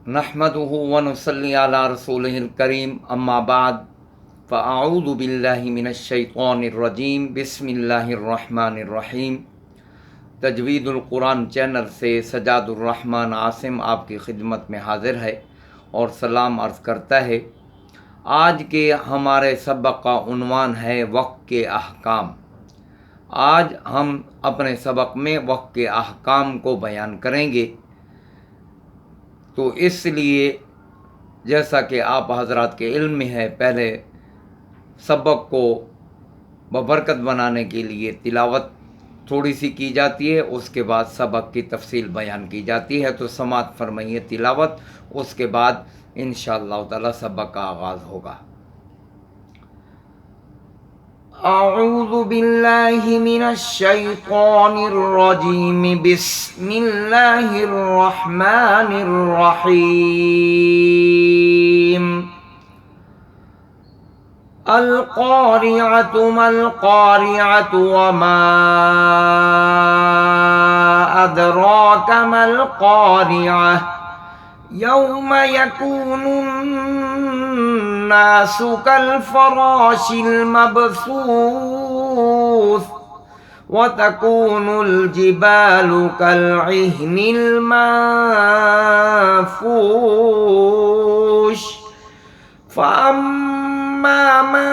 नहमदुहु व नुसल्ली अला रसूलिहिल करीम अम्मा बाद फ़अऊज़ु बिल्लाहि मिनश्शैतानिर रजीम बिस्मिल्लाहिर रहमानिर रहीम। तजवीदुल कुरान चैनल से सजादुर रहमान आसिम आपकी खिदमत में हाज़िर है और सलाम अर्ज़ करता है। आज के हमारे सबक का उन्वान है वक्त के अहकाम। आज हम अपने सबक में वक्त के अहकाम को बयान करेंगे। तो इसलिए जैसा कि आप हजरात के इल्म में है, पहले सबक को बबरकत बनाने के लिए तिलावत थोड़ी सी की जाती है, उसके बाद सबक की तफसील बयान की जाती है। तो समात फरमाइए तिलावत, उसके बाद इंशाअल्लाह ताला सबक का आगाज़ होगा। अऊज़ु बिल्लाहि मिनश्शैतानिर रजीम बिस्मिल्लाहिर रहमानिर रहीम। अल क़ारिअतु मल क़ारिअतु वमा अदराका मल क़ारिअह यौम यकूनुन्नासु कल फ़राशिल मबसूस व तकूनुल जिबालु कल इह्निल मंफूश फ़अम्मा मन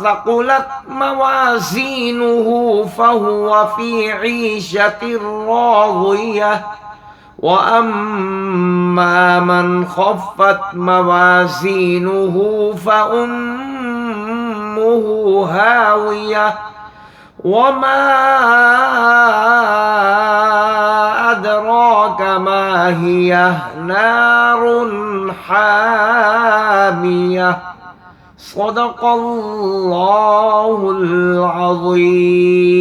सक़ुलत मवाज़ीनुहु फ़हुव फ़ी ईशतिर राज़ियह वअम्मा मन ख़फ़्फ़त मवाज़ीनुहु फ़उम्मुहु हावियह वमा अदराक मा हियह नारुन हामियह। सदक़ल्लाहुल अज़ीम।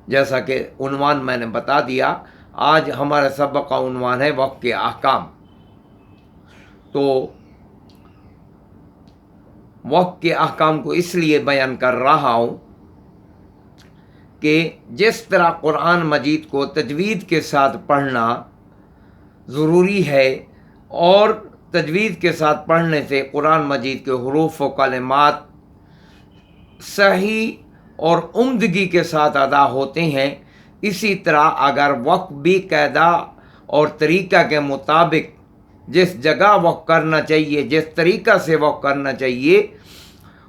जैसा कि उन्वान मैंने बता दिया, आज हमारे सबक का उन्वान है वक्त के अहकाम। तो वक्त के अहकाम को इसलिए बयान कर रहा हूँ कि जिस तरह कुरान मजीद को तजवीद के साथ पढ़ना ज़रूरी है और तजवीद के साथ पढ़ने से कुरान मजीद के हुरूफ व कलिमात सही और उम्दगी के साथ अदा होते हैं, इसी तरह अगर वक्त भी कायदा और तरीक़ा के मुताबिक जिस जगह वक्त करना चाहिए, जिस तरीक़ा से वक्त करना चाहिए,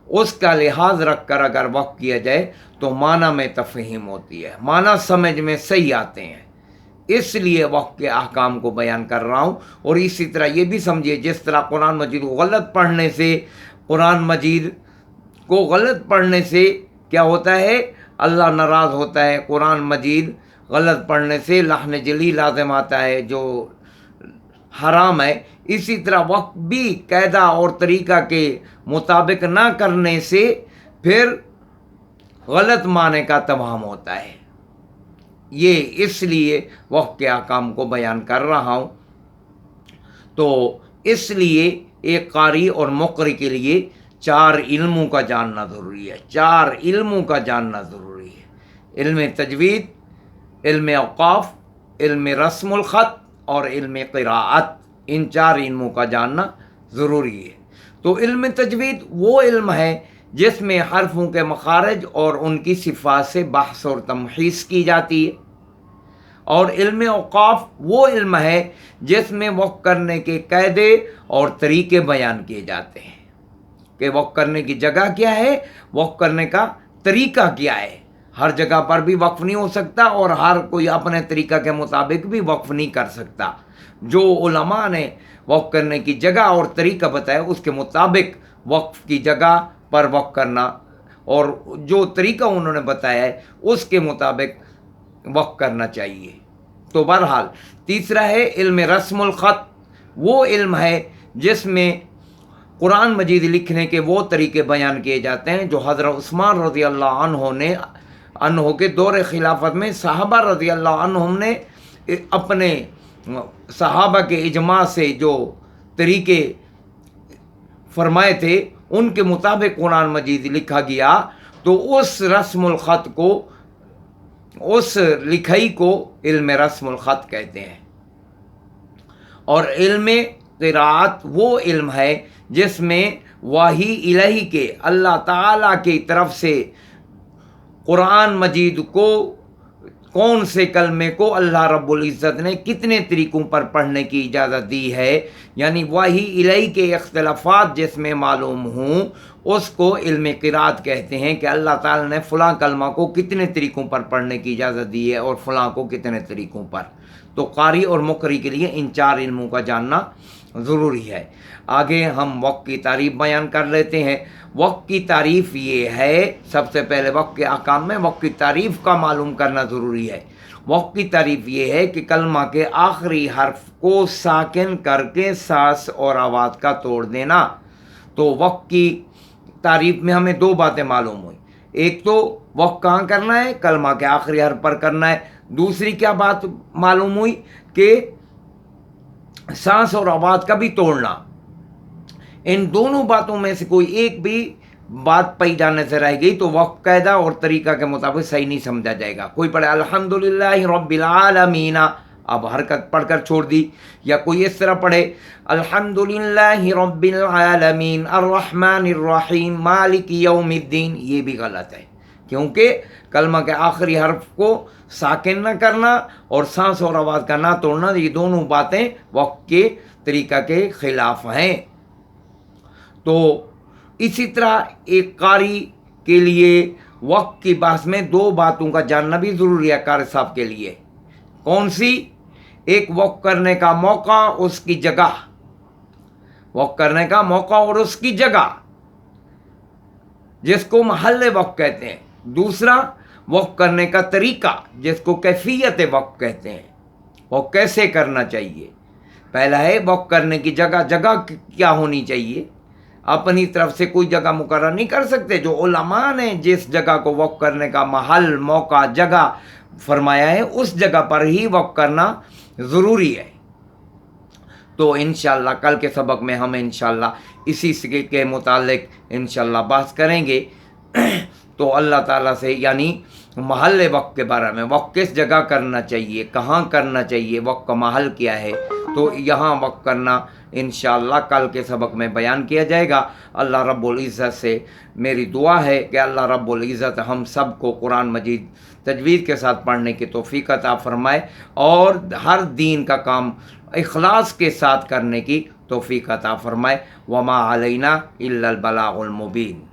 उसका लिहाज रख कर अगर वक्त किया जाए तो माना में तफ़हीम होती है, माना समझ में सही आते हैं। इसलिए वक्त के अहकाम को बयान कर रहा हूँ। और इसी तरह ये भी समझिए, जिस तरह कुरान मजीद को गलत पढ़ने से, कुरान मजीद को गलत पढ़ने से क्या होता है, अल्लाह नाराज़ होता है। कुरान मजीद गलत पढ़ने से लहन जली लाज़िम आता है जो हराम है। इसी तरह वक्त भी कायदा और तरीक़ा के मुताबिक ना करने से फिर गलत माने का तमाम होता है। ये इसलिए वक्त के अहकाम को बयान कर रहा हूँ। तो इसलिए एक कारी और मुक़री के लिए 4 इल्मों का जानना ज़रूरी है। 4 इल्मों का जानना ज़रूरी है। इल्म तजवीद, इल्म औक़ाफ़, इल्म रस्मुल ख़त और इल्म क़िराअत। इन 4 इल्मों का जानना ज़रूरी है। तो इल्म तजवीद वो इल्म है जिसमें हरफों के मखारज और उनकी सिफ़ात से बहस और तमहीस की जाती है। और इल्म औक़ाफ़ वो इल्म है जिसमें वक्त करने के कायदे और तरीक़े बयान किए जाते हैं कि वक्त करने की जगह क्या है, वक्त करने का तरीक़ा क्या है। हर जगह पर भी वक्फ़ नहीं हो सकता और हर कोई अपने तरीक़ा के मुताबिक भी वक्फ़ नहीं कर सकता। जो उलमा ने वक्फ़ करने की जगह और तरीक़ा बताया, उसके मुताबिक वक्फ़ की जगह पर वक्फ़ करना और जो तरीक़ा उन्होंने बताया है उसके मुताबिक वक्फ़ करना चाहिए। तो बहरहाल तीसरा है इल्म रस्मुल ख़त। वो इल्म है जिसमें कुरान मजीद लिखने के वो तरीक़े बयान किए जाते हैं जो हज़रत उस्मान रज़ी अल्लाह अन्हो के दौर खिलाफत में सहाबा रज़ी अल्लाह अन्हुम ने अपने सहाबा के इजमा से जो तरीक़े फरमाए थे उनके मुताबिक कुरान मजीद लिखा गया। तो उस रस्मुल ख़त को اس لکھائی کو علم رسم الخط کہتے ہیں۔ اور علم قرات وہ علم ہے جس میں وحی الہی کے اللہ تعالیٰ کی طرف سے قرآن مجید کو کون سے کلمے کو اللہ رب العزت نے کتنے طریقوں پر پڑھنے کی اجازت دی ہے، یعنی وحی الہی کے اختلافات جس میں معلوم ہوں اس کو علم قرات کہتے ہیں، کہ اللہ تعالیٰ نے فلاں کلمہ کو کتنے طریقوں پر پڑھنے کی اجازت دی ہے اور فلاں کو کتنے طریقوں پر۔ تو قاری اور مقری کے لیے ان 4 علموں کا جاننا ضروری ہے۔ آگے ہم وقت کی تعریف بیان کر لیتے ہیں۔ وقت کی تعریف یہ ہے، سب سے پہلے وقت کے احکام میں وقت کی تعریف کا معلوم کرنا ضروری ہے۔ وقت کی تعریف یہ ہے کہ کلمہ کے آخری حرف کو ساکن کر کے سانس اور آواز کا توڑ دینا۔ تو وقت کی تعریف میں ہمیں 2 باتیں معلوم ہوئی، ایک تو وقت کہاں کرنا ہے، کلمہ کے آخری حرف پر کرنا ہے، دوسری کیا بات معلوم ہوئی کہ سانس اور آواز کا بھی توڑنا۔ ان دونوں باتوں میں سے کوئی ایک بھی بات پئی جانے سے رہ گئی تو وقت قاعدہ اور طریقہ کے مطابق صحیح نہیں سمجھا جائے گا۔ کوئی پڑھے الحمدللہ رب العالمین، اب حرکت پڑھ کر چھوڑ دی، یا کوئی اس طرح پڑھے الحمدللہ رب العالمین الرحمن الرحیم مالک یوم الدین، یہ بھی غلط ہے، کیونکہ کلمہ کے آخری حرف کو ساکن نہ کرنا اور سانس اور آواز کا نہ توڑنا، یہ دونوں باتیں وقت کے طریقہ کے خلاف ہیں۔ تو اسی طرح ایک قاری کے لیے وقت کی بحث میں 2 باتوں کا جاننا بھی ضروری ہے قاری صاحب کے لیے۔ کون سی؟ ایک وقت کرنے کا موقع، اس کی جگہ، وقت کرنے کا موقع اور اس کی جگہ جس کو محل وقت کہتے ہیں۔ دوسرا وقت کرنے کا طریقہ جس کو کیفیت وقت کہتے ہیں، وہ کیسے کرنا چاہیے۔ پہلا ہے وقت کرنے کی جگہ، جگہ کیا ہونی چاہیے، اپنی طرف سے کوئی جگہ مقرر نہیں کر سکتے، جو علماء نے جس جگہ کو وقت کرنے کا محل موقع جگہ فرمایا ہے اس جگہ پر ہی وقت کرنا ضروری ہے۔ تو انشاءاللہ کل کے سبق میں ہم انشاءاللہ اسی کے متعلق انشاءاللہ بحث کریں گے۔ تو اللہ تعالیٰ سے یعنی محل وقت کے بارے میں، وقت کس جگہ کرنا چاہیے، کہاں کرنا چاہیے، وقت کا محل کیا ہے، تو یہاں وقت کرنا انشاءاللہ کل کے سبق میں بیان کیا جائے گا۔ اللہ رب العزت سے میری دعا ہے کہ اللہ رب العزت ہم سب کو قرآن مجید تجوید کے ساتھ پڑھنے کی توفیق عطا فرمائے اور ہر دین کا کام اخلاص کے ساتھ کرنے کی توفیق عطا فرمائے۔ وما علینا الا البلاغ المبین۔